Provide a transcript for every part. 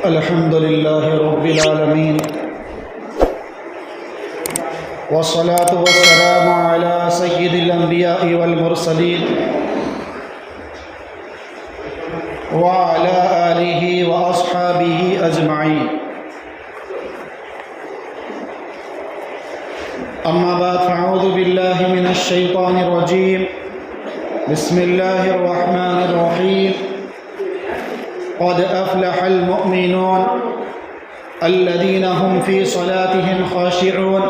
الحمد لله رب العالمين، والصلاة والسلام على سيد الأنبياء والمرسلين وعلى آله وأصحابه أجمعين. أما بعد، فأعوذ بالله من الشيطان الرجيم. بسم الله الرحمن الرحيم. قد أفلح المؤمنون الذين هم في صلاتهم خاشعون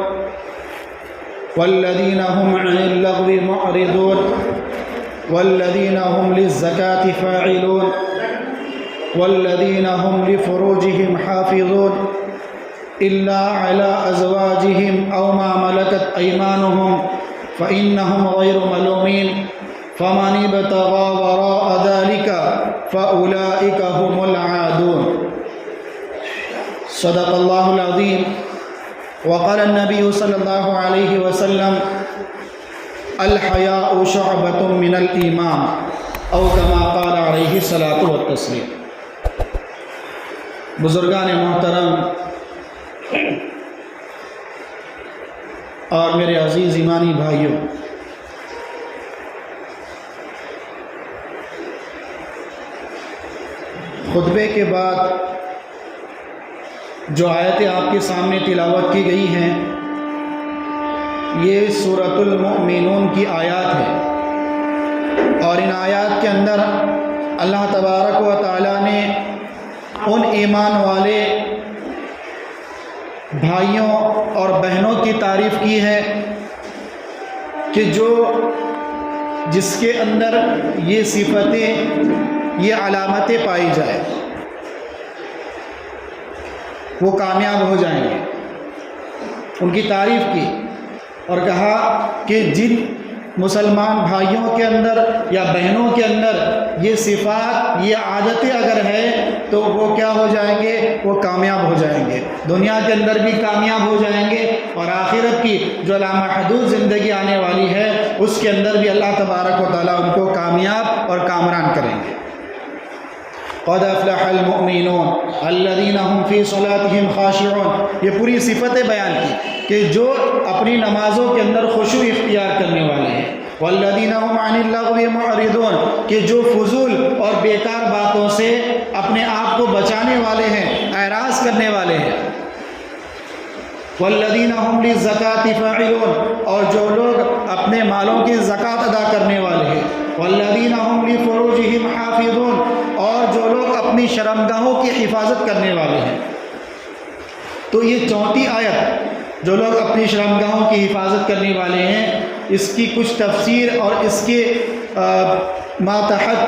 والذين هم عن اللغو معرضون والذين هم للزكاة فاعلون والذين هم لفروجهم حافظون إلا على أزواجهم أو ما ملكت أيمانهم فإنهم غير ملومين فمن ابتغى وراء ذلك فأولئك هم العادون. صدق الله العظيم. وقال النبي صلى الله عليه وسلم: الحياء شعبة من الإيمان، أو كما قال عليه الصلاة والتسلیم. بزرگان محترم اور میرے عزیز ایمانی بھائیوں، خطبے کے بعد جو آیتیں آپ کے سامنے تلاوت کی گئی ہیں، یہ سورۃ المؤمنون کی آیات ہیں، اور ان آیات کے اندر اللہ تبارک و تعالیٰ نے ان ایمان والے بھائیوں اور بہنوں کی تعریف کی ہے کہ جس کے اندر یہ صفتیں، یہ علامتیں پائی جائیں، وہ کامیاب ہو جائیں گے. ان کی تعریف کی اور کہا کہ جن مسلمان بھائیوں کے اندر یا بہنوں کے اندر یہ صفات، یہ عادتیں اگر ہے تو وہ کیا ہو جائیں گے؟ وہ کامیاب ہو جائیں گے، دنیا کے اندر بھی کامیاب ہو جائیں گے، اور آخرت کی جو لامحدود زندگی آنے والی ہے اس کے اندر بھی اللہ تبارک و تعالیٰ ان کو کامیاب اور کامران کریں گے. قد افلح المؤمنون الذين هم في صلاتهم خاشعون، یہ پوری صفتیں بیان کی کہ جو اپنی نمازوں کے اندر خشوع اختیار کرنے والے ہیں. والذین هم عن اللغو معرضون، کہ جو فضول اور بیکار باتوں سے اپنے آپ کو بچانے والے ہیں، اعراض کرنے والے ہیں. والذین هم للزکاة فاعلون، اور جو لوگ اپنے مالوں کی زکوٰۃ ادا کرنے والے ہیں. والذین هم لفروجهم حافظون، اور جو لوگ اپنی شرمگاہوں کی حفاظت کرنے والے ہیں. تو یہ چوتھی آیت، جو لوگ اپنی شرمگاہوں کی حفاظت کرنے والے ہیں، اس کی کچھ تفسیر اور اس کے ماتحت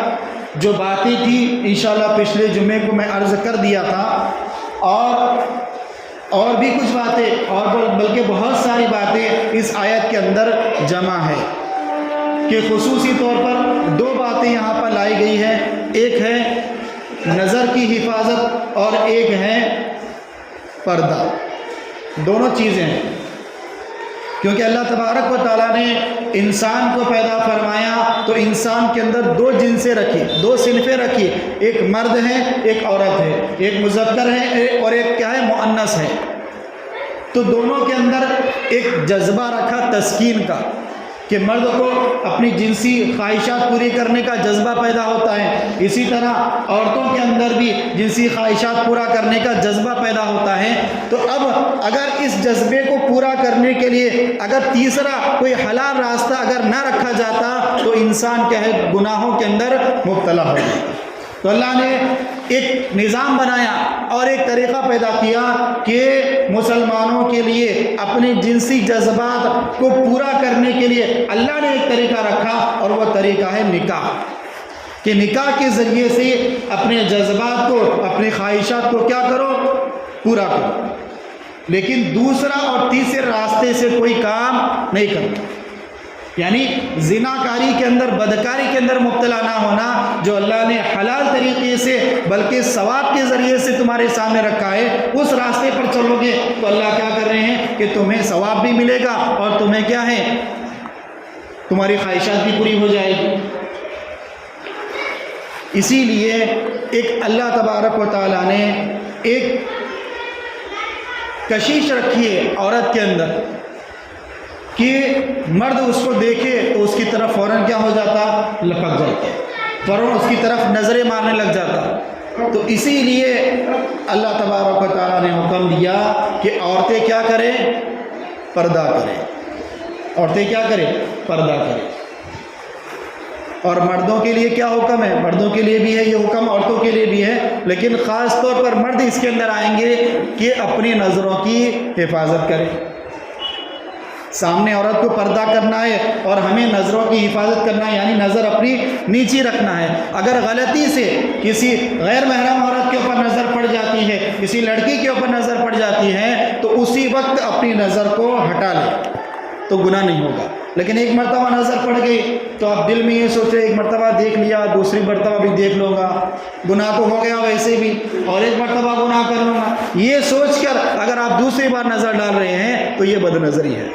جو باتیں تھیں انشاءاللہ پچھلے جمعے کو میں عرض کر دیا تھا، اور بھی کچھ باتیں، اور بلکہ بہت ساری باتیں اس آیت کے اندر جمع ہے، کہ خصوصی طور پر دو باتیں یہاں پر لائی گئی ہیں. ایک ہے نظر کی حفاظت اور ایک ہے پردہ. دونوں چیزیں ہیں، کیونکہ اللہ تبارک و تعالیٰ نے انسان کو پیدا فرمایا تو انسان کے اندر دو جنسیں رکھی، دو صنفیں رکھی، ایک مرد ہے ایک عورت ہے، ایک مذکر ہے اور ایک کیا ہے؟ مؤنث ہے. تو دونوں کے اندر ایک جذبہ رکھا تسکین کا، کہ مرد کو اپنی جنسی خواہشات پوری کرنے کا جذبہ پیدا ہوتا ہے، اسی طرح عورتوں کے اندر بھی جنسی خواہشات پورا کرنے کا جذبہ پیدا ہوتا ہے. تو اب اگر اس جذبے کو پورا کرنے کے لیے اگر تیسرا کوئی حلال راستہ اگر نہ رکھا جاتا تو انسان کیا ہے؟ گناہوں کے اندر مبتلا ہو جاتا. تو اللہ نے ایک نظام بنایا اور ایک طریقہ پیدا کیا کہ مسلمانوں کے لیے اپنے جنسی جذبات کو پورا کرنے کے لیے اللہ نے ایک طریقہ رکھا، اور وہ طریقہ ہے نکاح. کہ نکاح کے ذریعے سے اپنے جذبات کو، اپنے خواہشات کو کیا کرو؟ پورا کرو. لیکن دوسرا اور تیسرے راستے سے کوئی کام نہیں کرنا، یعنی زناکاری کے اندر، بدکاری کے اندر مبتلا نہ ہونا، جو اللہ نے حلال طریقے سے بلکہ ثواب کے ذریعے سے تمہارے سامنے رکھا ہے، اس راستے پر چلو گے تو اللہ کیا کر رہے ہیں کہ تمہیں ثواب بھی ملے گا اور تمہیں کیا ہے؟ تمہاری خواہشات بھی پوری ہو جائے گی. اسی لیے ایک اللہ تبارک و تعالیٰ نے ایک کشش رکھی ہے عورت کے اندر کہ مرد اس کو دیکھے تو اس کی طرف فوراً کیا ہو جاتا؟ لپک جاتا، فوراً اس کی طرف نظریں مارنے لگ جاتا۔ تو اسی لیے اللہ تبارک و تعالیٰ نے حکم دیا کہ عورتیں کیا کریں؟ پردہ کریں۔ عورتیں کیا کریں؟ پردہ کریں۔ اور مردوں کے لیے کیا حکم ہے؟ مردوں کے لیے بھی ہے یہ حکم، عورتوں کے لیے بھی ہے، لیکن خاص طور پر مرد اس کے اندر آئیں گے کہ اپنی نظروں کی حفاظت کریں۔ سامنے عورت کو پردہ کرنا ہے اور ہمیں نظروں کی حفاظت کرنا ہے، یعنی نظر اپنی نیچی رکھنا ہے۔ اگر غلطی سے کسی غیر محرم عورت کے اوپر نظر پڑ جاتی ہے، کسی لڑکی کے اوپر نظر پڑ جاتی ہے، تو اسی وقت اپنی نظر کو ہٹا لیں تو گناہ نہیں ہوگا۔ لیکن ایک مرتبہ نظر پڑ گئی تو آپ دل میں یہ سوچے ایک مرتبہ دیکھ لیا، دوسری مرتبہ بھی دیکھ لوں گا، گناہ تو ہو گیا ویسے بھی، اور ایک مرتبہ گناہ کر لوں گا، یہ سوچ کر اگر آپ دوسری بار نظر ڈال رہے ہیں تو یہ بد نظری ہے،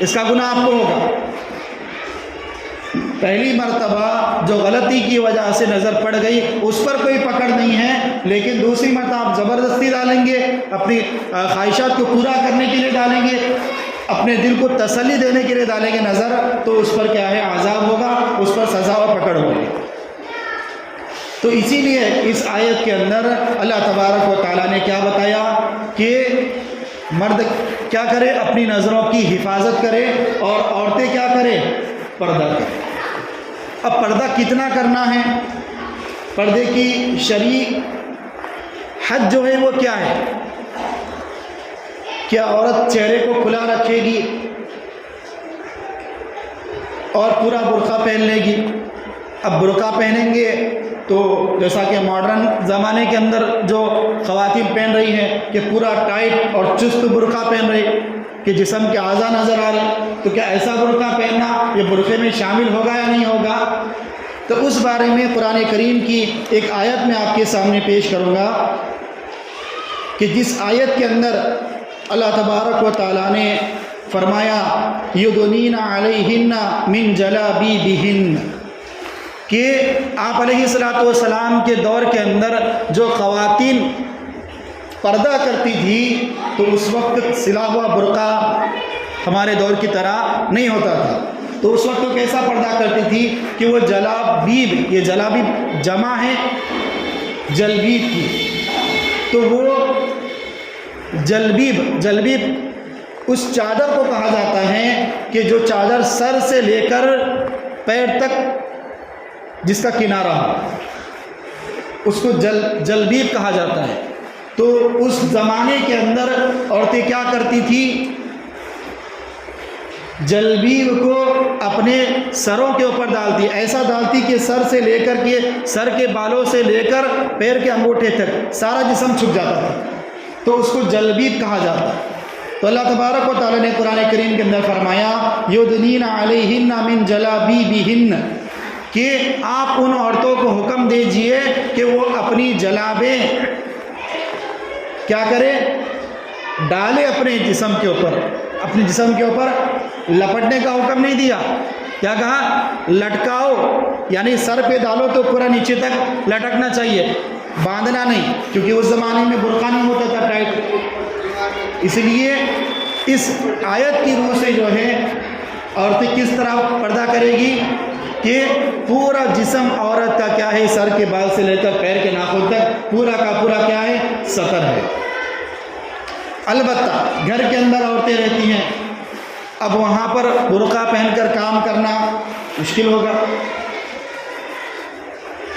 اس کا گناہ آپ کو ہوگا۔ پہلی مرتبہ جو غلطی کی وجہ سے نظر پڑ گئی اس پر کوئی پکڑ نہیں ہے، لیکن دوسری مرتبہ آپ زبردستی ڈالیں گے، اپنی خواہشات کو پورا کرنے کے لیے ڈالیں گے، اپنے دل کو تسلی دینے کے لیے ڈالیں گے نظر، تو اس پر کیا ہے؟ عذاب ہوگا، اس پر سزا اور پکڑ ہوگی۔ تو اسی لیے اس آیت کے اندر اللہ تبارک و تعالیٰ نے کیا بتایا کہ مرد کیا کرے؟ اپنی نظروں کی حفاظت کرے، اور عورتیں کیا کریں؟ پردہ کریں۔ اب پردہ کتنا کرنا ہے؟ پردے کی شرعی حد جو ہے وہ کیا ہے؟ کیا عورت چہرے کو کھلا رکھے گی اور پورا برقع پہن لے گی؟ اب برقع پہنیں گے تو جیسا کہ ماڈرن زمانے کے اندر جو خواتین پہن رہی ہیں کہ پورا ٹائٹ اور چست برقع پہن رہی کہ جسم کے اعضاء نظر آ رہے، تو کیا ایسا برقع پہننا یہ برقعے میں شامل ہوگا یا نہیں ہوگا؟ تو اس بارے میں قرآن کریم کی ایک آیت میں آپ کے سامنے پیش کروں گا کہ جس آیت کے اندر اللہ تبارک و تعالیٰ نے فرمایا یدنین علیہن من جلابیبہن، کہ آپ علیہ الصلوۃ کے دور کے اندر جو خواتین پردہ کرتی تھی تو اس وقت سلا ہوا برقع ہمارے دور کی طرح نہیں ہوتا تھا، تو اس وقت وہ کیسا پردہ کرتی تھی کہ وہ جلابیب، یہ جلابیب جمع ہے جلبیب کی، تو وہ جلبیب اس چادر کو کہا جاتا ہے کہ جو چادر سر سے لے کر پیر تک جس کا کنارہ ہو، اس کو جلبیب کہا جاتا ہے۔ تو اس زمانے کے اندر عورتیں کیا کرتی تھی؟ جلبیب کو اپنے سروں کے اوپر ڈالتی، ایسا ڈالتی کہ سر سے لے کر کے سر کے بالوں سے لے کر پیر کے انگوٹھے تک سارا جسم چھپ جاتا تھا، تو اس کو جلبیب کہا جاتا ہے۔ تو اللہ تبارک و تعالیٰ نے قرآن کریم کے اندر فرمایا یدنین علیہن من جلابیبہن، کہ آپ ان عورتوں کو حکم دیجئے کہ وہ اپنی جلابیں کیا کرے؟ ڈالے اپنے جسم کے اوپر، اپنے جسم کے اوپر لپٹنے کا حکم نہیں دیا، کیا کہا؟ لٹکاؤ، یعنی سر پہ ڈالو تو پورا نیچے تک لٹکنا چاہیے، باندھنا نہیں، کیونکہ اس زمانے میں برقع نہیں ہوتا تھا ٹائٹ۔ اس لیے اس آیت کی روح سے جو ہے عورتیں کس طرح پردہ کرے گی کہ پورا جسم عورت کا کیا ہے؟ سر کے بال سے لے کر پیر کے ناخن تک پورا کا پورا کیا ہے؟ ستر ہے۔ البتہ گھر کے اندر عورتیں رہتی ہیں، اب وہاں پر برقع پہن کر کام کرنا مشکل ہوگا،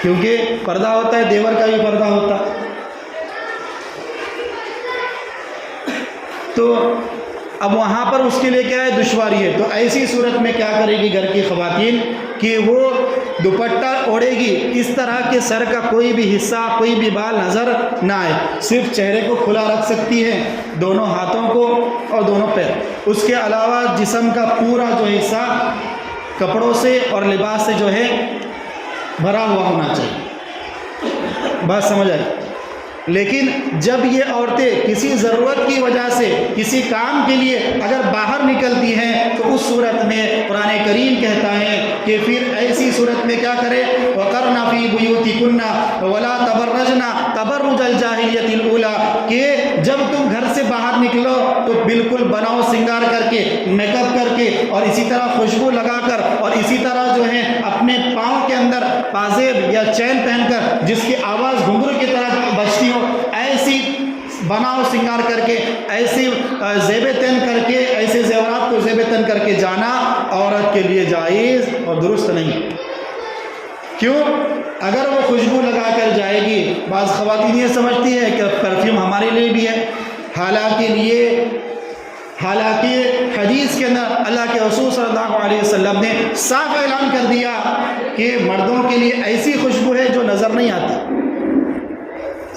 کیونکہ پردہ ہوتا ہے، دیور کا بھی پردہ ہوتا، تو اب وہاں پر اس کے لیے کیا ہے؟ دشواری ہے۔ تو ایسی صورت میں کیا کرے گی گھر کی خواتین کہ وہ دوپٹہ اوڑھے گی اس طرح کہ سر کا کوئی بھی حصہ، کوئی بھی بال نظر نہ آئے، صرف چہرے کو کھلا رکھ سکتی ہے، دونوں ہاتھوں کو اور دونوں پیر، اس کے علاوہ جسم کا پورا جو حصہ کپڑوں سے اور لباس سے جو ہے بھرا ہوا ہونا چاہیے۔ بات سمجھ آئی؟ لیکن جب یہ عورتیں کسی ضرورت کی وجہ سے کسی کام کے لیے اگر باہر نکلتی ہیں تو اس صورت میں قرآن کریم کہتا ہے کہ پھر ایسی صورت میں کیا کرے، وَقَرْنَ فِي بُيُوتِكُنَّ وَلَا تَبَرَّجْنَ تَبَرُّجَ الْجَاهِلِيَّةِ الْأُولَىٰ، کہ جب تم گھر سے باہر نکلو تو بالکل بناؤ سنگار کر کے، میک اپ کر کے، اور اسی طرح خوشبو لگا کر، اور اسی طرح جو ہے اپنے پاؤں کے اندر پازیب یا چین پہن کر جس کی آواز گھنگرو کی طرح بجتی ہو، ایسی بناؤ سنگار کر کے، ایسی زیب تن کر کے، ایسے زیورات کو زیب تن کر کے جانا عورت کے لیے جائز اور درست نہیں۔ کیوں؟ اگر وہ خوشبو لگا کر جائے گی، بعض خواتین یہ سمجھتی ہے کہ پرفیوم ہمارے لیے بھی ہے، حالانکہ حدیث کے اندر اللہ کے رسول صلی اللہ علیہ وسلم نے صاف اعلان کر دیا کہ مردوں کے لیے ایسی خوشبو ہے جو نظر نہیں آتی۔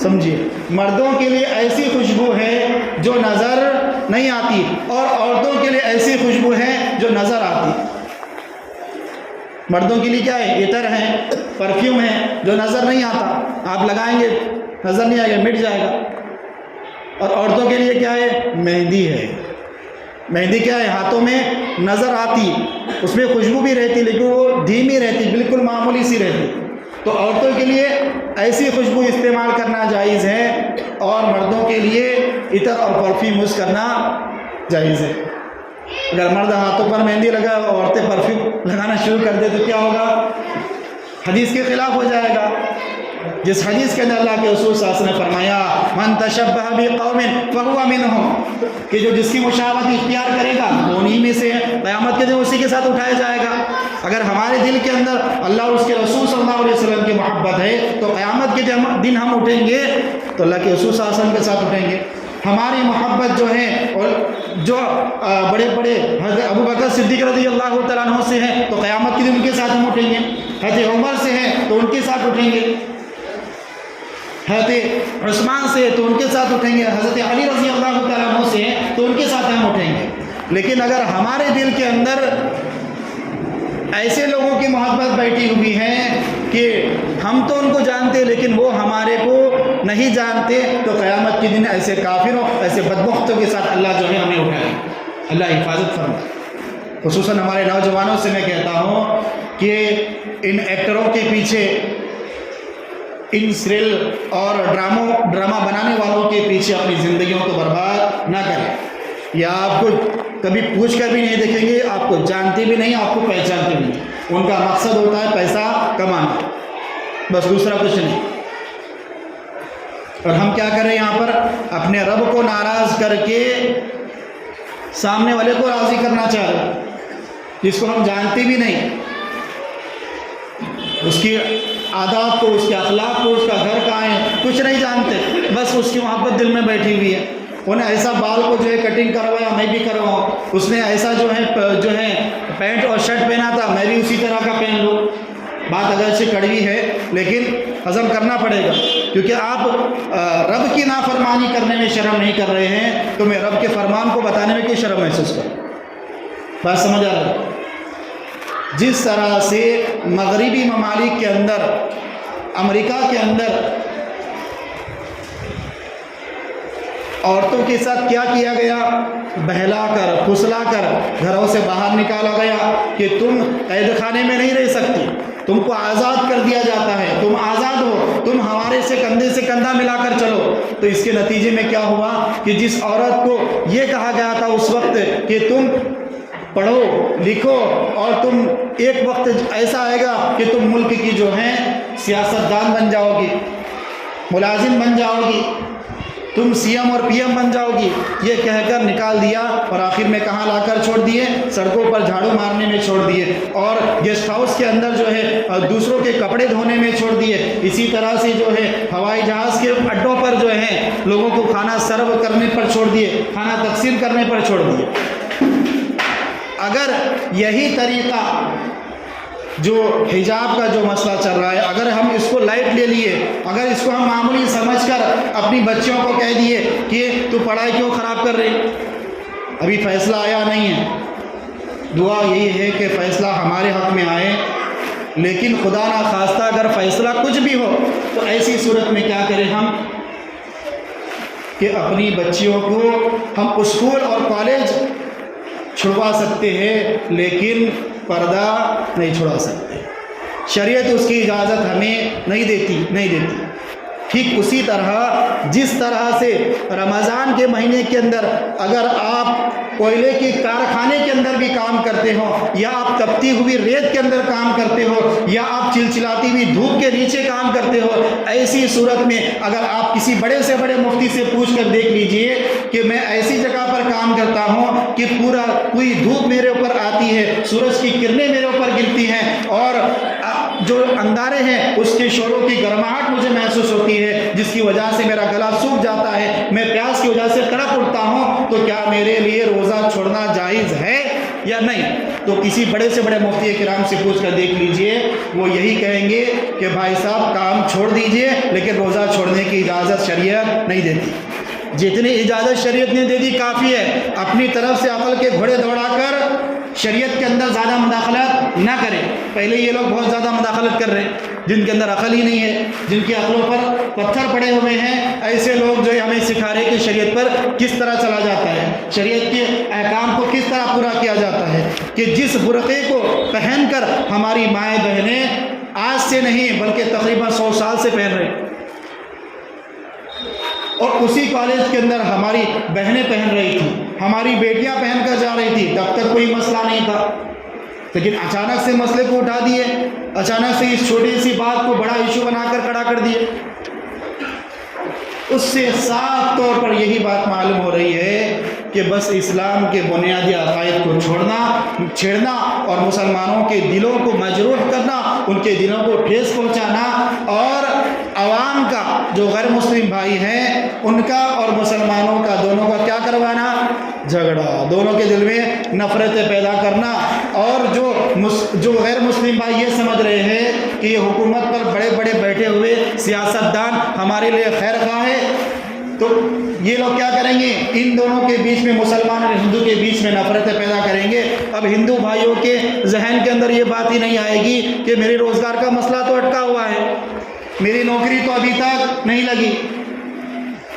سمجھیے، مردوں کے لیے ایسی خوشبو ہے جو نظر نہیں آتی، اور عورتوں کے لیے ایسی خوشبو ہے جو نظر آتی۔ مردوں کے لیے کیا ہے؟ عطر ہے، پرفیوم ہے جو نظر نہیں آتا، آپ لگائیں گے نظر نہیں آئے گا، مٹ جائے گا۔ اور عورتوں کے لیے کیا ہے؟ مہندی ہے۔ مہندی کیا ہے؟ ہاتھوں میں نظر آتی، اس میں خوشبو بھی رہتی لیکن وہ دھیمی رہتی، بالکل معمولی سی رہتی۔ تو عورتوں کے لیے ایسی خوشبو استعمال کرنا جائز ہے، اور مردوں کے لیے عطر اور پرفیوم یوز کرنا جائز ہے۔ اگر مرد ہاتھوں پر مہندی لگا اور عورتیں پرفیوم لگانا شروع کر دے تو کیا ہوگا؟ حدیث کے خلاف ہو جائے گا، جس حدیث کے اندر اللہ کے رسول صلی اللہ علیہ وسلم نے فرمایا من تشبہ بقوم فہو منہم، کہ جو جس کی مشابہت اختیار کرے گا وہ انہی میں سے ہے، قیامت کے دن اسی کے ساتھ اٹھایا جائے گا۔ اگر ہمارے دل کے اندر اللہ اور اس کے رسول صلی اللہ علیہ وسلم کی محبت ہے تو قیامت کے دن ہم اٹھیں گے تو اللہ کے رسول صلی اللہ علیہ وسلم کے ساتھ اٹھیں گے۔ ہماری محبت جو ہے اور جو بڑے بڑے حضرت ابو بکر صدیق رضی اللہ تعالیٰ عنہ سے ہیں تو قیامت کے دن ان کے ساتھ ہم اٹھیں گے، حضرت عمر سے ہیں تو ان کے ساتھ اٹھیں گے، حضرت عثمان سے تو ان کے ساتھ اٹھیں گے، حضرت علی رضی اللہ تعالیٰ عنہ سے ہیں تو ان کے ساتھ ہم اٹھیں گے۔ لیکن اگر ہمارے دل کے اندر ایسے لوگوں کی محبت بیٹھی ہوئی ہے کہ ہم تو ان کو جانتے لیکن وہ ہمارے کو نہیں جانتے، تو قیامت کے دن ایسے کافروں، ایسے بدبختوں کے ساتھ اللہ جو ہے ہمیں اٹھائے۔ اللہ حفاظت فرمائے۔ خصوصاً ہمارے نوجوانوں سے میں کہتا ہوں کہ ان ایکٹروں کے پیچھے، ان سیریل اور ڈرامہ بنانے والوں کے پیچھے اپنی زندگیوں کو برباد نہ کریں۔ یا آپ کو کبھی پوچھ کر بھی نہیں دیکھیں گے، آپ کو جانتے بھی نہیں، آپ کو پہچانتے بھی نہیں۔ ان کا مقصد ہوتا ہے پیسہ کمانا، بس دوسرا کچھ نہیں۔ اور ہم کیا کریں یہاں پر؟ اپنے رب کو ناراض کر کے سامنے والے کو راضی کرنا چاہ رہے ہیں، جس کو ہم جانتے بھی نہیں، اس کی عادات کو، اس کے اخلاق کو، اس کا گھر کہاں ہے، کچھ نہیں جانتے، بس اس کی محبت دل میں بیٹھی ہوئی ہے۔ انہیں ایسا بال کو جو ہے کٹنگ کروایا میں بھی کرواؤں، اس نے ایسا جو ہے پینٹ اور شرٹ پہنا تھا میں بھی اسی طرح کا پہن لوں۔ بات اگرچہ کڑوی ہے لیکن ہضم کرنا پڑے گا، کیونکہ آپ رب کی نافرمانی کرنے میں شرم نہیں کر رہے ہیں تو میں رب کے فرمان کو بتانے میں کیوں شرم محسوس کروں؟ بات سمجھ آ رہا ہے؟ جس طرح سے مغربی ممالک کے اندر، امریکہ کے اندر عورتوں کے ساتھ کیا کیا گیا؟ بہلا کر، پھسلا کر گھروں سے باہر نکالا گیا کہ تم قید خانے میں نہیں رہ سکتی، تم کو آزاد کر دیا جاتا ہے، تم آزاد ہو، تم ہمارے سے کندھے سے کندھا ملا کر چلو۔ تو اس کے نتیجے میں کیا ہوا کہ جس عورت کو یہ کہا گیا تھا اس وقت کہ تم پڑھو لکھو اور تم ایک وقت ایسا آئے گا کہ تم ملک کی جو ہے سیاستدان بن جاؤ گی، ملازم بن جاؤ گی، تم سی ایم اور پی ایم بن جاؤ گی، یہ کہہ کر نکال دیا، اور آخر میں کہاں لا کر چھوڑ دیے؟ سڑکوں پر جھاڑو مارنے میں چھوڑ دیے، اور گیسٹ ہاؤس کے اندر جو ہے دوسروں کے کپڑے دھونے میں چھوڑ دیے، اسی طرح سے جو ہے ہوائی جہاز کے اڈوں پر جو ہے لوگوں کو کھانا سرو کرنے پر چھوڑ دیے، کھانا تقسیم کرنے پر چھوڑ دیے۔ اگر یہی طریقہ جو حجاب کا جو مسئلہ چل رہا ہے، اگر ہم اس کو لائٹ لے لیے، اگر اس کو ہم معمولی سمجھ کر اپنی بچیوں کو کہہ دیے کہ تو پڑھائی کیوں خراب کر رہی، ابھی فیصلہ آیا نہیں ہے، دعا یہی ہے کہ فیصلہ ہمارے حق میں آئے، لیکن خدا نہ خواستہ اگر فیصلہ کچھ بھی ہو تو ایسی صورت میں کیا کریں؟ ہم کہ اپنی بچیوں کو ہم اسکول اور کالج چھڑوا سکتے ہیں لیکن پردہ نہیں چھڑوا سکتے، شریعت اس کی اجازت ہمیں نہیں دیتی۔ ٹھیک اسی طرح جس طرح سے رمضان کے مہینے کے اندر اگر آپ کوئلے کے کارخانے کے اندر بھی کام کرتے ہو، یا آپ تپتی ہوئی ریت کے اندر کام کرتے ہو، یا آپ چلچلاتی ہوئی دھوپ کے نیچے کام کرتے ہو، ایسی صورت میں اگر آپ کسی بڑے سے بڑے مفتی سے پوچھ کر دیکھ لیجئے کہ میں ایسی جگہ پر کام کرتا ہوں کہ پوری دھوپ میرے اوپر آتی ہے، سورج کی کرنیں میرے اوپر گرتی ہیں، اور جو اندارے ہیں اس کے شعلوں کی گرماہٹ مجھے محسوس ہوتی ہے، جس کی وجہ سے میرا گلا سوکھ جاتا ہے، میں پیاس کی وجہ سے تڑپ اٹھتا ہوں، تو کیا میرے لیے روزہ چھوڑنا جائز ہے یا نہیں؟ تو کسی بڑے سے بڑے مفتی کرام سے پوچھ کر دیکھ لیجئے، وہ یہی کہیں گے کہ بھائی صاحب کام چھوڑ دیجئے، لیکن روزہ چھوڑنے کی اجازت شریعت نہیں دیتی۔ جتنی اجازت شریعت نے دے دی کافی ہے، اپنی طرف سے عقل کے گھوڑے دوڑا کر شریعت کے اندر زیادہ مداخلت نہ کریں۔ پہلے یہ لوگ بہت زیادہ مداخلت کر رہے ہیں، جن کے اندر عقل ہی نہیں ہے، جن کی عقلوں پر پتھر پڑے ہوئے ہیں، ایسے لوگ جو ہے ہمیں سکھا رہے کہ شریعت پر کس طرح چلا جاتا ہے، شریعت کے احکام کو کس طرح پورا کیا جاتا ہے، کہ جس برقعے کو پہن کر ہماری مائیں بہنیں آج سے نہیں بلکہ تقریباً 100 سال سے پہن رہے ہیں، اور اسی کالج کے اندر ہماری بہنیں پہن رہی تھیں، ہماری بیٹیاں پہن کر جا رہی تھی، تب تک کوئی مسئلہ نہیں تھا، لیکن اچانک سے مسئلے کو اٹھا دیے، اچانک سے اس چھوٹی سی بات کو بڑا ایشو بنا کر کھڑا کر دیے۔ اس سے صاف طور پر یہی بات معلوم ہو رہی ہے کہ بس اسلام کے بنیادی عقائد کو چھیڑنا اور مسلمانوں کے دلوں کو مجروح کرنا، ان کے دلوں کو ٹھیس پہنچانا، اور عوام کا جو غیر مسلم بھائی ہیں ان کا اور مسلمانوں کا دونوں کا کیا کروانا؟ جھگڑا، دونوں کے دل میں نفرتیں پیدا کرنا، اور جو غیر مسلم بھائی یہ سمجھ رہے ہیں کہ یہ حکومت پر بڑے بڑے بیٹھے ہوئے سیاستدان ہمارے لیے خیر خواہ ہے، تو یہ لوگ کیا کریں گے؟ ان دونوں کے بیچ میں، مسلمان اور ہندو کے بیچ میں نفرتیں پیدا کریں گے۔ اب ہندو بھائیوں کے ذہن کے اندر یہ بات ہی نہیں آئے گی کہ میری روزگار کا مسئلہ تو اٹکا ہوا ہے، میری نوکری تو ابھی تک نہیں لگی،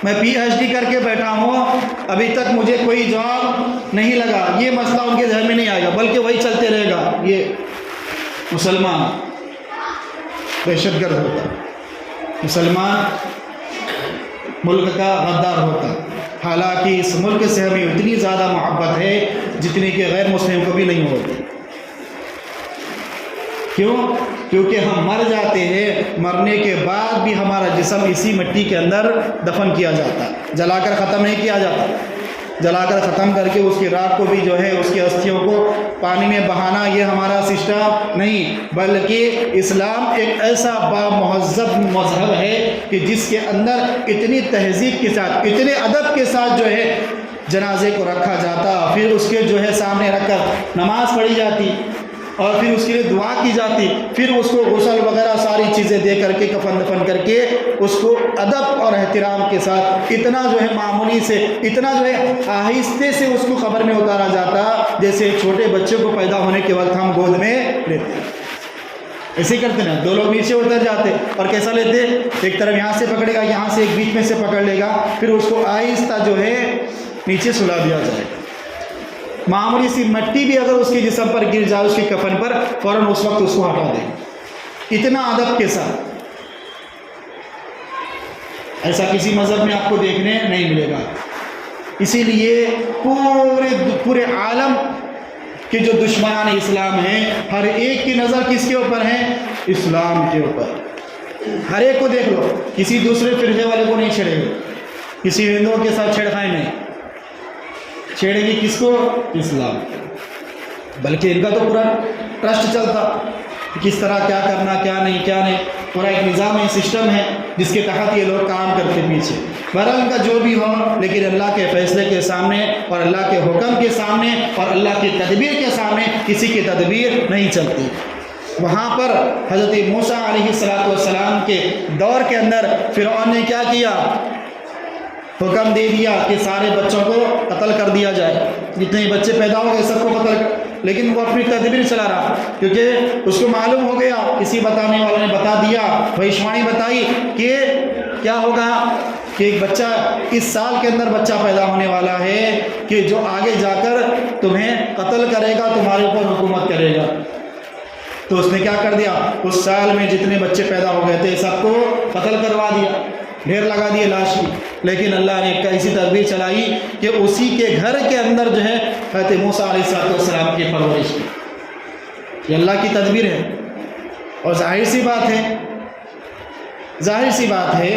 میں پی ایچ ڈی کر کے بیٹھا ہوں، ابھی تک مجھے کوئی جاب نہیں لگا، یہ مسئلہ ان کے ذہن میں نہیں آئے گا، بلکہ وہی چلتے رہے گا، یہ مسلمان دہشت گرد ہوتا، مسلمان ملک کا غدار ہوتا۔ حالانکہ اس ملک سے ہمیں اتنی زیادہ محبت ہے جتنی کہ غیر مسلم کو بھی نہیں ہوتی۔ کیوں؟ کیونکہ ہم مر جاتے ہیں، مرنے کے بعد بھی ہمارا جسم اسی مٹی کے اندر دفن کیا جاتا ہے، جلا کر ختم نہیں کیا جاتا، جلا کر ختم کر کے اس کی راکھ کو بھی جو ہے اس کی استھیوں کو پانی میں بہانا یہ ہمارا سسٹم نہیں، بلکہ اسلام ایک ایسا بامہذب مذہب ہے کہ جس کے اندر اتنی تہذیب کے ساتھ، اتنے ادب کے ساتھ جو ہے جنازے کو رکھا جاتا، پھر اس کے جو ہے سامنے رکھ کر نماز پڑھی جاتی، اور پھر اس کے لیے دعا کی جاتی، پھر اس کو غسل وغیرہ ساری چیزیں دے کر کے کفن دفن کر کے اس کو ادب اور احترام کے ساتھ اتنا جو ہے معمولی سے، اتنا جو ہے آہستہ سے اس کو قبر میں اتارا جاتا جیسے چھوٹے بچے کو پیدا ہونے کے وقت ہم گود میں لیتے ہیں، ایسے کرتے نا، دو لوگ نیچے اتر جاتے اور کیسا لیتے؟ ایک طرف یہاں سے پکڑے گا، یہاں سے ایک بیچ میں سے پکڑ لے گا، پھر اس کو آہستہ جو ہے نیچے سلا دیا جائے گا۔ معمولی سی مٹی بھی اگر اس کے جسم پر گر جائے، اس کے کفن پر، فوراً اس وقت اس کو ہٹا دیں، اتنا ادب کے ساتھ۔ ایسا کسی مذہب میں آپ کو دیکھنے نہیں ملے گا۔ اسی لیے پورے عالم کے جو دشمنان اسلام ہیں، ہر ایک کی نظر کس کے اوپر ہے؟ اسلام کے اوپر۔ ہر ایک کو دیکھ لو، کسی دوسرے فرقے والے کو نہیں چھیڑے گے، کسی ہندوؤں کے ساتھ چھیڑخانی نہیں، چھیڑے گی کس کو؟ اسلام۔ بلکہ ان کا تو پورا ٹرسٹ چلتا، کس طرح کیا کرنا، کیا نہیں، پورا ایک نظام ہے، سسٹم ہے جس کے تحت یہ لوگ کام کرتے پیچھے۔ بہرحال ان کا جو بھی ہو، لیکن اللہ کے فیصلے کے سامنے اور اللہ کے حکم کے سامنے اور اللہ کی تدبیر کے سامنے کسی کی تدبیر نہیں چلتی۔ وہاں پر حضرت موسیٰ علیہ السلام کے دور کے اندر فرعون نے کیا کیا؟ حکم دے دیا کہ سارے بچوں کو قتل کر دیا جائے، جتنے بچے پیدا ہو گئے سب کو قتل کر، لیکن وہ اپنی تدبیر چلا رہا، کیونکہ اس کو معلوم ہو گیا، کسی بتانے والے نے بتا دیا، بھوشوانی بتائی کہ کیا ہوگا؟ کہ ایک بچہ اس سال کے اندر بچہ پیدا ہونے والا ہے کہ جو آگے جا کر تمہیں قتل کرے گا، تمہارے اوپر حکومت کرے گا۔ تو اس نے کیا کر دیا، اس سال میں جتنے بچے پیدا ہو گئے تھے سب کو قتل کروا دیا، ڈھیر لگا دیے لاش کی۔ لیکن اللہ نے ایک ایسی تدبیر چلائی کہ اسی کے گھر کے اندر جو ہے حضرت موسیٰ علیہ السلام کی پرورش کی۔ یہ اللہ کی تدبیر ہے۔ اور ظاہر سی بات ہے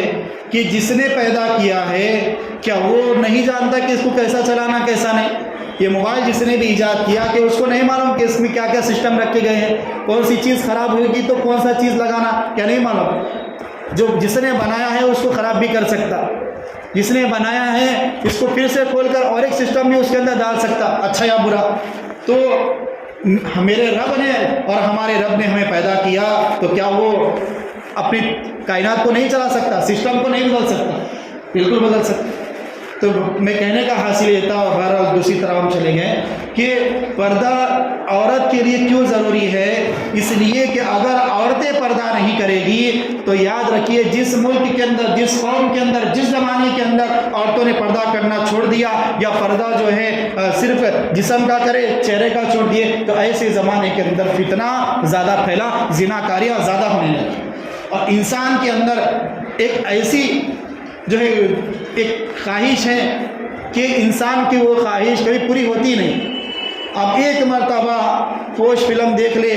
کہ جس نے پیدا کیا ہے کیا وہ نہیں جانتا کہ اس کو کیسا چلانا کیسا نہیں؟ یہ موبائل جس نے بھی ایجاد کیا کہ اس کو نہیں معلوم کہ اس میں کیا کیا سسٹم رکھے گئے ہیں، کون سی چیز خراب ہوگی تو کون سا چیز لگانا، کیا نہیں معلوم؟ جو جس نے بنایا ہے اس کو خراب بھی کر سکتا، جس نے بنایا ہے اس کو پھر سے کھول کر اور ایک سسٹم بھی اس کے اندر ڈال سکتا، اچھا یا برا۔ تو میرے رب نے اور ہمارے رب نے ہمیں پیدا کیا، تو کیا وہ اپنی کائنات کو نہیں چلا سکتا، سسٹم کو نہیں بدل سکتا؟ بالکل بدل سکتا۔ تو میں کہنے کا حاصل یہ تھا، اور بہرحال دوسری طرف ہم چلے گئے کہ پردہ عورت کے لیے کیوں ضروری ہے؟ اس لیے کہ اگر عورتیں پردہ نہیں کرے گی تو یاد رکھیے جس ملک کے اندر، جس قوم کے اندر، جس زمانے کے اندر عورتوں نے پردہ کرنا چھوڑ دیا یا پردہ جو ہے صرف جسم کا کرے چہرے کا چھوڑ دیے، تو ایسے زمانے کے اندر فتنہ زیادہ پھیلا، زناکاریاں زیادہ ہونے لگی، اور انسان کے اندر ایک ایسی جو ہے ایک خواہش ہے کہ انسان کی وہ خواہش کبھی پوری ہوتی نہیں۔ اب ایک مرتبہ فوش فلم دیکھ لے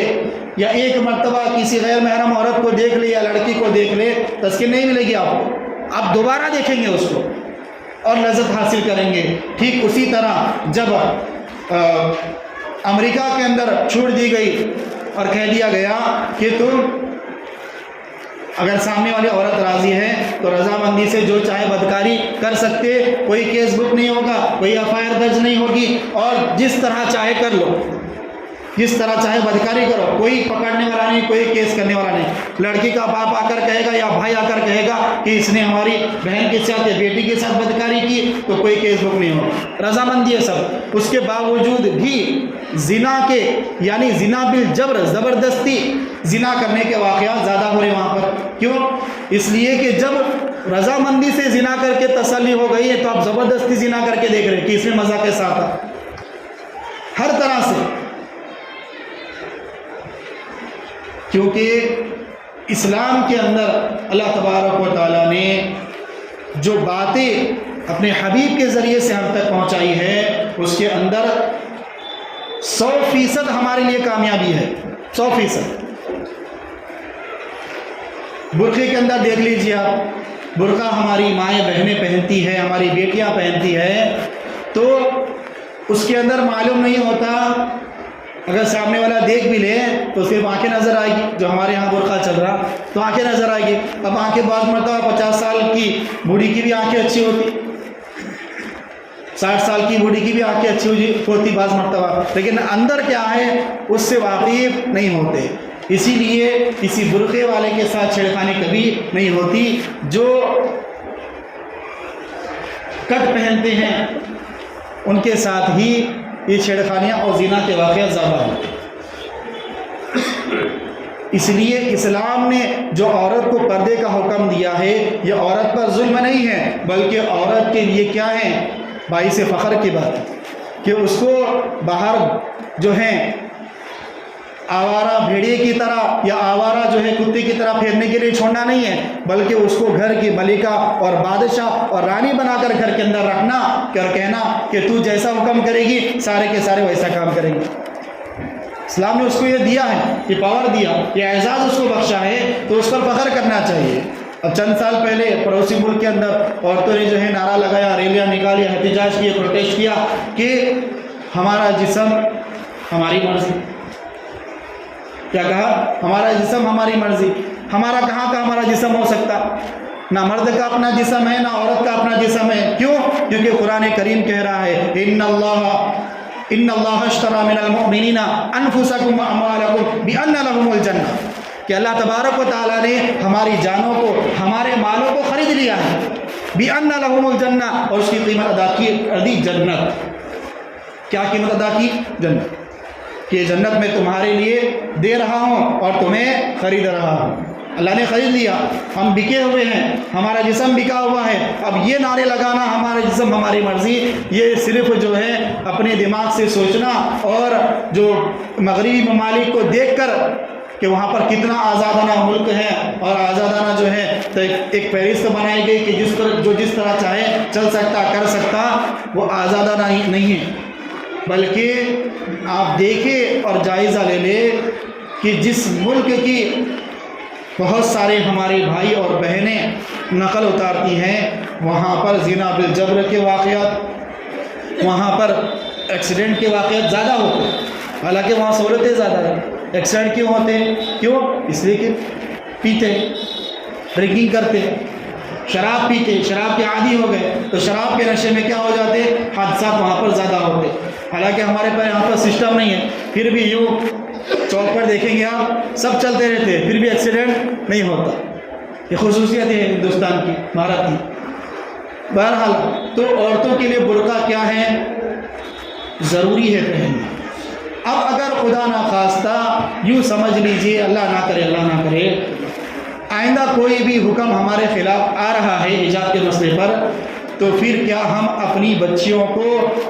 یا ایک مرتبہ کسی غیر محرم عورت کو دیکھ لے یا لڑکی کو دیکھ لے، تسکین نہیں ملے گی آپ کو، آپ دوبارہ دیکھیں گے اس کو اور لذت حاصل کریں گے۔ ٹھیک اسی طرح جب امریکہ کے اندر چھوٹ دی گئی اور کہہ دیا گیا کہ تم اگر سامنے والی عورت راضی ہے تو رضامندی سے جو چاہے بدکاری کر سکتے، کوئی کیس بک نہیں ہوگا، کوئی ایف آئی آر درج نہیں ہوگی، اور جس طرح چاہے کر لو، جس طرح چاہے بدکاری کرو، کوئی پکڑنے والا نہیں، کوئی کیس کرنے والا نہیں۔ لڑکی کا باپ آ کر کہے گا یا بھائی آ کر کہے گا کہ اس نے ہماری بہن کے ساتھ یا بیٹی کے ساتھ بدکاری کی، تو کوئی کیس بک نہیں ہوگا، رضامندی ہے سب۔ اس کے باوجود بھی زنا کے یعنی زنا بالجبر، زبردستی زنا کرنے کے واقعات زیادہ ہو رہے وہاں پر۔ کیوں؟ اس لیے کہ جب رضامندی سے زنا کر کے تسلی ہو گئی ہے تو آپ زبردستی زنا کر کے دیکھ رہے ہیں کہ اس میں مزہ کے ساتھ آ ہر طرح سے، کیونکہ اسلام کے اندر اللہ تبارک و تعالیٰ نے جو باتیں اپنے حبیب کے ذریعے سے ہم تک پہنچائی ہے اس کے اندر 100% ہمارے لیے کامیابی ہے، 100%۔ برقعے کے اندر دیکھ لیجیے آپ، برقع ہماری مائیں بہنیں پہنتی ہے، ہماری بیٹیاں پہنتی ہے، تو اس کے اندر معلوم نہیں ہوتا، اگر سامنے والا دیکھ بھی لے تو اس کی آنکھیں نظر آئے گی، جو ہمارے یہاں برقع چل رہا تو آنکھیں نظر آئے گی۔ اب آنکھیں بعض مرتبہ 50 سال کی بوڑھی کی بھی آنکھیں اچھی ہوتی، 60 سال کی بوڑھی کی بھی آنکھیں اچھی ہوتی بعض مرتبہ، لیکن اندر کیا ہے اس سے واقف نہیں ہوتے۔ اسی لیے کسی برقعے والے کے ساتھ چھیڑخانی کبھی نہیں ہوتی۔ جو کٹ پہنتے ہیں ان کے ساتھ ہی یہ چھیڑخانیاں اور زنا کے واقعات زیادہ ہوتے ہیں۔ اس لیے اسلام نے جو عورت کو پردے کا حکم دیا ہے یہ عورت پر ظلم نہیں ہے، بلکہ عورت کے لیے کیا ہے، باعث فخر کی بات ہے کہ اس کو باہر جو ہے آوارہ بھیڑیے کی طرح یا آوارہ جو ہے کتے کی طرح پھیرنے کے لیے چھوڑنا نہیں ہے، بلکہ اس کو گھر کی ملکہ اور بادشاہ اور رانی بنا کر گھر کے اندر رکھنا اور کہنا کہ تو جیسا حکم کرے گی سارے کے سارے ویسا کام کریں گے۔ اسلام نے اس کو یہ دیا ہے، یہ پاور دیا، یہ اعزاز اس کو بخشا ہے، تو اس پر فخر کرنا چاہیے۔ اب چند سال پہلے پڑوسی ملک کے اندر عورتوں نے جو ہے نعرہ لگایا، ریلیاں نکالی، احتجاج کیے، پروٹیسٹ کیا کہ ہمارا جسم ہماری مرضی۔ کیا کہا؟ ہمارا جسم ہماری مرضی۔ ہمارا کہاں کا ہمارا جسم ہو سکتا؟ نہ مرد کا اپنا جسم ہے نہ عورت کا اپنا جسم ہے۔ کیوں؟ کیونکہ قرآن کریم کہہ رہا ہے ان اللہ اشتری من المؤمنین انفسکم واموالکم بان لهم الجنہ، کہ اللہ تبارک و تعالیٰ نے ہماری جانوں کو، ہمارے مالوں کو خرید لیا ہے، بان لهم الجنہ، اور اس کی قیمت ادا کی جنت۔ کیا قیمت ادا کی؟ جنت، کہ جنت میں تمہارے لیے دے رہا ہوں اور تمہیں خرید رہا ہوں۔ اللہ نے خرید لیا، ہم بکے ہوئے ہیں، ہمارا جسم بکا ہوا ہے، اب یہ نعرے لگانا ہمارا جسم ہماری مرضی، یہ صرف جو ہے اپنے دماغ سے سوچنا، اور جو مغربی ممالک کو دیکھ کر کہ وہاں پر کتنا آزادانہ ملک ہے اور آزادانہ جو ہے تو ایک فہرست بنائی گئی کہ جس طرح چاہے چل سکتا کر سکتا، وہ آزادانہ نہیں ہے، بلکہ آپ دیکھیں اور جائزہ لے لیں کہ جس ملک کی بہت سارے ہمارے بھائی اور بہنیں نقل اتارتی ہیں، وہاں پر زنا بالجبر کے واقعات، وہاں پر ایکسیڈنٹ کے واقعات زیادہ ہوتے ہیں، حالانکہ وہاں سہولتیں زیادہ ہیں۔ ایکسیڈنٹ کیوں ہوتے ہیں؟ کیوں؟ اس لیے کہ پیتے، ڈرنکنگ کرتے، شراب پیتے، شراب کے عادی ہو گئے، تو شراب کے نشے میں کیا ہو جاتے، حادثات وہاں پر زیادہ ہوتے، حالانکہ ہمارے پاس یہاں پر سسٹم نہیں ہے، پھر بھی یوں چوک پر دیکھیں گے آپ سب چلتے رہتے ہیں، پھر بھی ایکسیڈنٹ نہیں ہوتا۔ یہ خصوصیت ہے ہندوستان کی، بھارت کی۔ بہرحال تو عورتوں کے لیے برقع کیا ہے؟ ضروری ہے پہننا۔ اب اگر خدا نخواستہ یوں سمجھ لیجئے، اللہ نہ کرے، اللہ نہ کرے، آئندہ کوئی بھی حکم ہمارے خلاف آ رہا ہے حجاب کے مسئلے پر، تو پھر کیا ہم اپنی بچیوں کو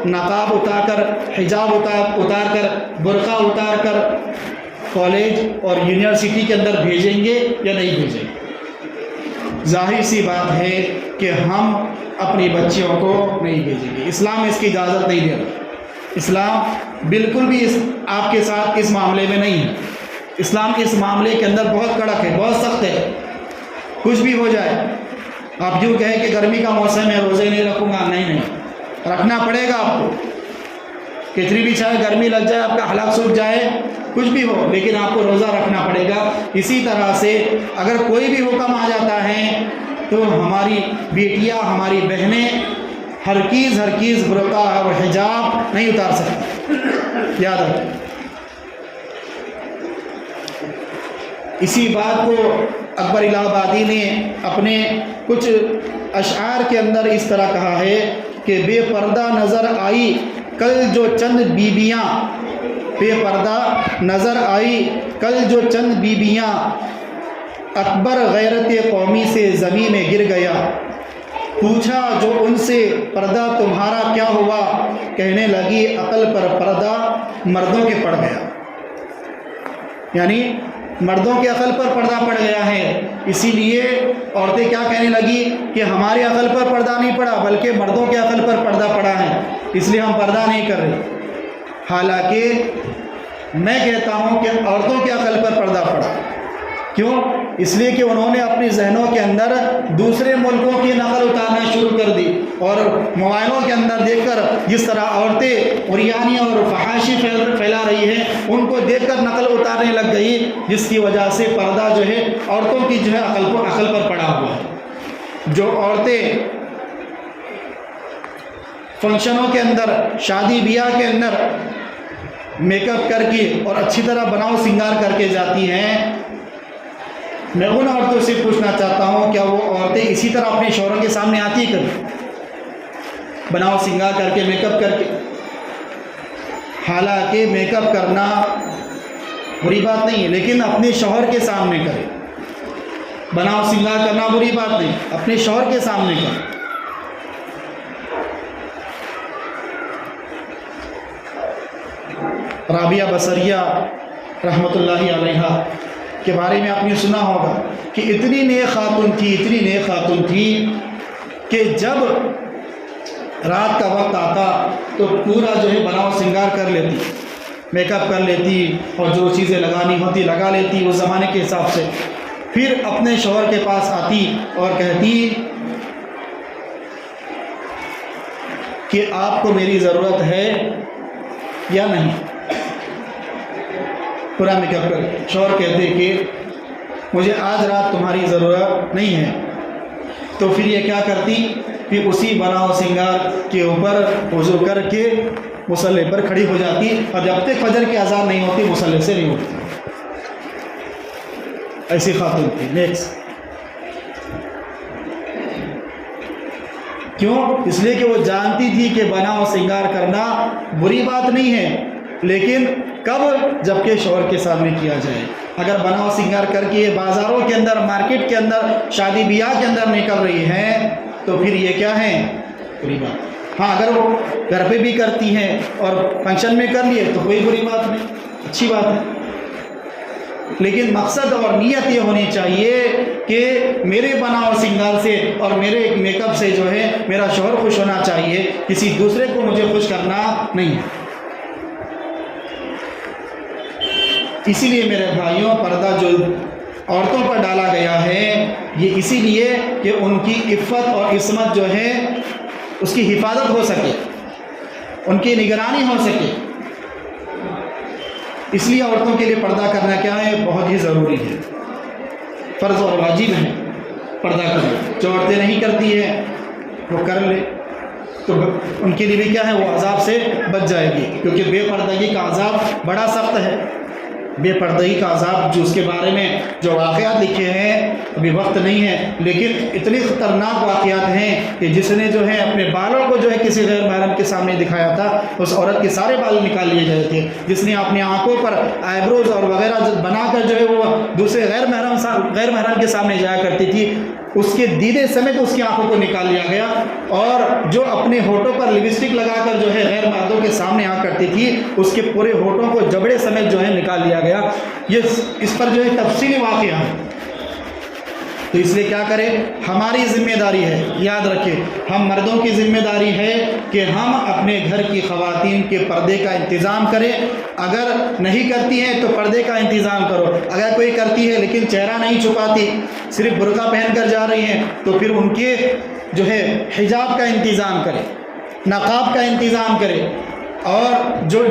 نقاب اتار کر، حجاب اتار کر، برقع اتار کر کالج اور یونیورسٹی کے اندر بھیجیں گے یا نہیں بھیجیں گے؟ ظاہر سی بات ہے کہ ہم اپنی بچیوں کو نہیں بھیجیں گے، اسلام اس کی اجازت نہیں دے رہا۔ اسلام بالکل بھی آپ کے ساتھ اس معاملے میں نہیں ہے۔ اسلام اس معاملے کے اندر بہت کڑک ہے، بہت سخت ہے۔ کچھ بھی ہو جائے، آپ یوں کہیں کہ گرمی کا موسم ہے روزے نہیں رکھوں گا، نہیں، رکھنا پڑے گا آپ کو، کتنی بھی چاہے گرمی لگ جائے، آپ کا حلق سوکھ جائے، کچھ بھی ہو، لیکن آپ کو روزہ رکھنا پڑے گا۔ اسی طرح سے اگر کوئی بھی حکم آ جاتا ہے تو ہماری بیٹیاں، ہماری بہنیں ہرگز برقع اور حجاب نہیں اتار سکتی، یاد رکھیں۔ اسی بات کو اکبر الہ آبادی نے اپنے کچھ اشعار کے اندر اس طرح کہا ہے کہ بے پردہ نظر آئی کل جو چند بیبیاں، بے پردہ نظر آئی کل جو چند بیبیاں، اکبر غیرت قومی سے زمین میں گر گیا، پوچھا جو ان سے پردہ تمہارا کیا ہوا، کہنے لگی عقل پر پردہ مردوں کے پڑ گیا۔ یعنی مردوں کے عقل پر پردہ پڑ گیا ہے، اسی لیے عورتیں کیا کہنے لگی کہ ہمارے عقل پر پردہ نہیں پڑا بلکہ مردوں کے عقل پر پردہ پڑا ہے، اس لیے ہم پردہ نہیں کر رہے۔ حالانکہ میں کہتا ہوں کہ عورتوں کے عقل پر پردہ پڑا، کیوں؟ اس لیے کہ انہوں نے اپنی ذہنوں کے اندر دوسرے ملکوں کی نقل اتارنا شروع کر دی، اور موبائلوں کے اندر دیکھ کر جس طرح عورتیں عریانی اور فحاشی پھیلا رہی ہیں، ان کو دیکھ کر نقل اتارنے لگ گئی، جس کی وجہ سے پردہ جو ہے عورتوں کی جو ہے عقل پر پڑا ہوا ہے۔ جو عورتیں فنکشنوں کے اندر، شادی بیاہ کے اندر میک اپ کر کے اور اچھی طرح بناؤ سنگار کر کے جاتی ہیں، میں ان عورتوں سے پوچھنا چاہتا ہوں کیا وہ عورتیں اسی طرح اپنے شوہروں کے سامنے آتی ہیں کبھی، بناؤ سنگار کر کے، میک اپ کر کے؟ حالانکہ میک اپ کرنا بری بات نہیں ہے، لیکن اپنے شوہر کے سامنے کرے۔ بناؤ سنگار کرنا بری بات نہیں، اپنے شوہر کے سامنے کرے۔ رابعہ بصریہ رحمۃ اللہ علیہا کے بارے میں آپ نے سنا ہوگا کہ اتنی نیک خاتون تھی کہ جب رات کا وقت آتا تو پورا جو ہے بناؤ سنگار کر لیتی، میک اپ کر لیتی، اور جو چیزیں لگانی ہوتی لگا لیتی اس زمانے کے حساب سے، پھر اپنے شوہر کے پاس آتی اور کہتی کہ آپ کو میری ضرورت ہے یا نہیں، پورا میک اپ کر۔ شوہر کہتے کہ مجھے آج رات تمہاری ضرورت نہیں ہے، تو پھر یہ کیا کرتی، پھر اسی بناؤ سنگار کے اوپر وضو کر کے مصلی پر کھڑی ہو جاتی، اور جب تک فجر کی اذان نہیں ہوتی مصلی سے نہیں اٹھتی۔ ایسی خاتون تھی۔ نیکسٹ، کیوں؟ اس لیے کہ وہ جانتی تھی کہ بناؤ سنگار کرنا بری بات نہیں ہے، لیکن کب؟ جبکہ شوہر کے سامنے کیا جائے۔ اگر بناؤ سنگار کر کے بازاروں کے اندر، مارکیٹ کے اندر، شادی بیاہ کے اندر نکل رہی ہیں تو پھر یہ کیا ہے؟ بری بات۔ ہاں اگر وہ گھر پہ بھی کرتی ہیں اور فنکشن میں کر لیے تو کوئی بری بات نہیں، اچھی بات ہے، لیکن مقصد اور نیت یہ ہونی چاہیے کہ میرے بناؤ سنگار سے اور میرے میک اپ سے جو ہے میرا شوہر خوش ہونا چاہیے، کسی دوسرے کو مجھے خوش کرنا نہیں ہے۔ اسی لیے میرے بھائیوں، پردہ جو عورتوں پر ڈالا گیا ہے یہ اسی لیے کہ ان کی عفت اور عصمت جو ہے اس کی حفاظت ہو سکے، ان کی نگرانی ہو سکے، اس لیے عورتوں کے لیے پردہ کرنا کیا ہے؟ بہت ہی ضروری ہے، فرض اور واجب ہے پردہ کرنا۔ جو عورتیں نہیں کرتی ہیں وہ کر لے تو ان کے لیے بھی کیا ہے؟ وہ عذاب سے بچ جائے گی، کیونکہ بے پردگی کا عذاب بڑا سخت ہے۔ بے پردگی کا عذاب جو اس کے بارے میں جو واقعات لکھے ہیں ابھی وقت نہیں ہے، لیکن اتنی خطرناک واقعات ہیں کہ جس نے جو ہے اپنے بالوں کو جو ہے کسی غیر محرم کے سامنے دکھایا تھا، اس عورت کے سارے بال نکال لیے گئے تھے۔ جس نے اپنی آنکھوں پر آئیبروز اور وغیرہ بنا کر جو ہے وہ دوسرے غیر محرم کے سامنے جایا کرتی تھی، اس کے دیدے سمیت اس کی آنکھوں کو نکال لیا گیا، اور جو اپنے ہونٹوں پر لپسٹک لگا کر جو ہے غیر مردوں کے سامنے آ کرتی تھی، اس کے پورے ہونٹوں کو جبڑے سمیت جو ہے نکال لیا گیا۔ یہ اس پر جو ہے تفصیلی واقعہ ہے، تو اس لیے کیا کریں؟ ہماری ذمہ داری ہے، یاد رکھیں، ہم مردوں کی ذمہ داری ہے کہ ہم اپنے گھر کی خواتین کے پردے کا انتظام کریں۔ اگر نہیں کرتی ہیں تو پردے کا انتظام کرو، اگر کوئی کرتی ہے لیکن چہرہ نہیں چھپاتی، صرف برقع پہن کر جا رہی ہیں، تو پھر ان کے جو ہے حجاب کا انتظام کرے، نقاب کا انتظام کرے۔ اور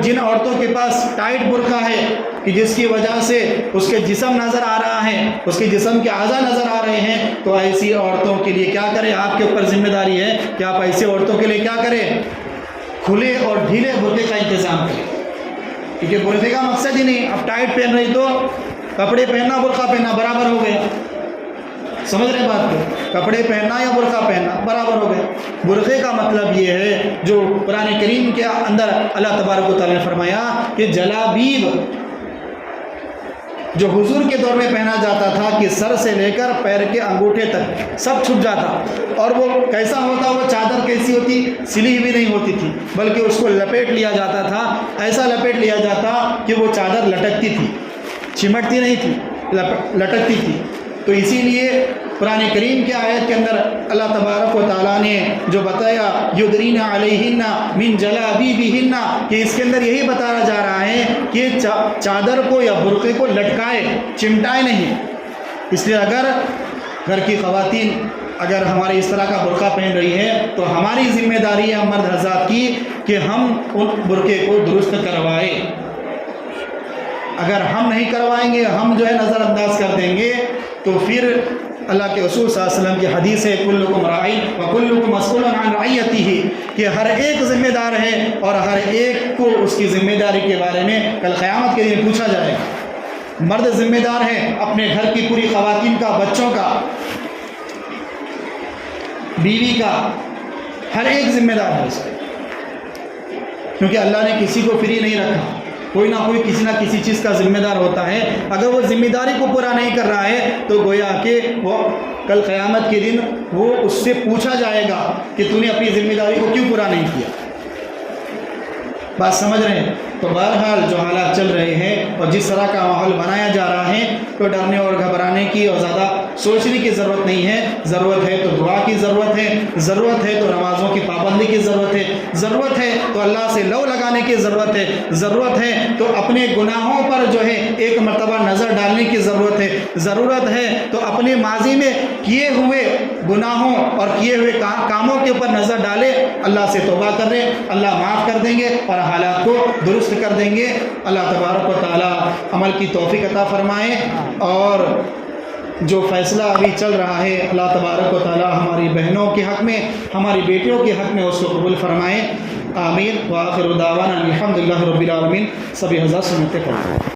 جن عورتوں کے پاس ٹائٹ برقع ہے کہ جس کی وجہ سے اس کے جسم نظر آ رہا ہے، اس کے جسم کے اعضاء نظر آ رہے ہیں، تو ایسی عورتوں کے لیے کیا کریں؟ آپ کے اوپر ذمہ داری ہے کہ آپ ایسے عورتوں کے لیے کیا کریں؟ کھلے اور ڈھیلے برقعے کا انتظام کریں، کیونکہ برقعے کا مقصد ہی نہیں، اب ٹائٹ پہن رہی تو کپڑے پہننا برقع پہننا برابر ہو گیا، سمجھ رہے بات کو؟ کپڑے پہننا یا برقع پہننا برابر ہو گئے۔ برقعے کا مطلب یہ ہے جو قرآن کریم کے اندر اللہ تبارک و تعالیٰ نے فرمایا کہ جلابیب جو حضور کے دور میں پہنا جاتا تھا کہ سر سے لے کر پیر کے انگوٹھے تک سب چھپ جاتا، اور وہ کیسا ہوتا؟ وہ چادر کیسی ہوتی؟ سلی بھی نہیں ہوتی تھی، بلکہ اس کو لپیٹ لیا جاتا تھا، ایسا لپیٹ لیا جاتا کہ وہ چادر لٹکتی تھی، چمٹتی نہیں تھی، لٹکتی تھی۔ تو اسی لیے قرآن کریم کے آیت کے اندر اللہ تبارک و تعالیٰ نے جو بتایا یدرین علیہن من جلابیبہن، کہ اس کے اندر یہی بتایا جا رہا ہے کہ چادر کو یا برقعے کو لٹکائے، چمٹائے نہیں۔ اس لیے اگر گھر کی خواتین اگر ہماری اس طرح کا برقع پہن رہی ہے تو ہماری ذمہ داری ہے مرد حضرات کی کہ ہم ان برقعے کو درست کروائیں۔ اگر ہم نہیں کروائیں گے، ہم جو ہے نظر انداز کر دیں گے، تو پھر اللہ کے رسول صلی اللہ علیہ وسلم کی حدیث ہے کلکم راعٍ وکلکم مسئول عن رعیتہ، کہ ہر ایک ذمہ دار ہے اور ہر ایک کو اس کی ذمہ داری کے بارے میں کل قیامت کے دن پوچھا جائے گا۔ مرد ذمہ دار ہے اپنے گھر کی پوری خواتین کا، بچوں کا، بیوی کا، ہر ایک ذمہ دار ہے اس کا، کیونکہ اللہ نے کسی کو فری نہیں رکھا، کوئی نہ کوئی کسی نہ کسی چیز کا ذمہ دار ہوتا ہے۔ اگر وہ ذمہ داری کو پورا نہیں کر رہا ہے تو گویا کہ وہ کل قیامت کے دن وہ اس سے پوچھا جائے گا کہ تو نے اپنی ذمہ داری کو کیوں پورا نہیں کیا۔ بات سمجھ رہے ہیں؟ تو بہرحال جو حالات چل رہے ہیں اور جس طرح کا ماحول بنایا جا رہا ہے تو ڈرنے اور گھبرانے کی اور زیادہ سوچنے کی ضرورت نہیں ہے۔ ضرورت ہے تو دعا کی ضرورت ہے، ضرورت ہے تو نمازوں کی پابندی کی ضرورت ہے، ضرورت ہے تو اللہ سے لو لگانے کی ضرورت ہے، ضرورت ہے تو اپنے گناہوں پر جو ہے ایک مرتبہ نظر ڈالنے کی ضرورت ہے، ضرورت ہے تو اپنے ماضی میں کیے ہوئے گناہوں اور کیے ہوئے کاموں کے اوپر نظر ڈالے، اللہ سے توبہ کر رہے، اللہ معاف کر دیں گے اور حالات کو درست کر دیں گے۔ اللہ تبارک و تعالی عمل کی توفیق عطا فرمائے، اور جو فیصلہ ابھی چل رہا ہے اللہ تبارک و تعالی ہماری بہنوں کے حق میں، ہماری بیٹیوں کے حق میں اس کو قبول فرمائے۔ آمین۔ وآخر دعوانا الحمدللہ رب العالمین۔ سبھی حضرات سنتے پڑھیں۔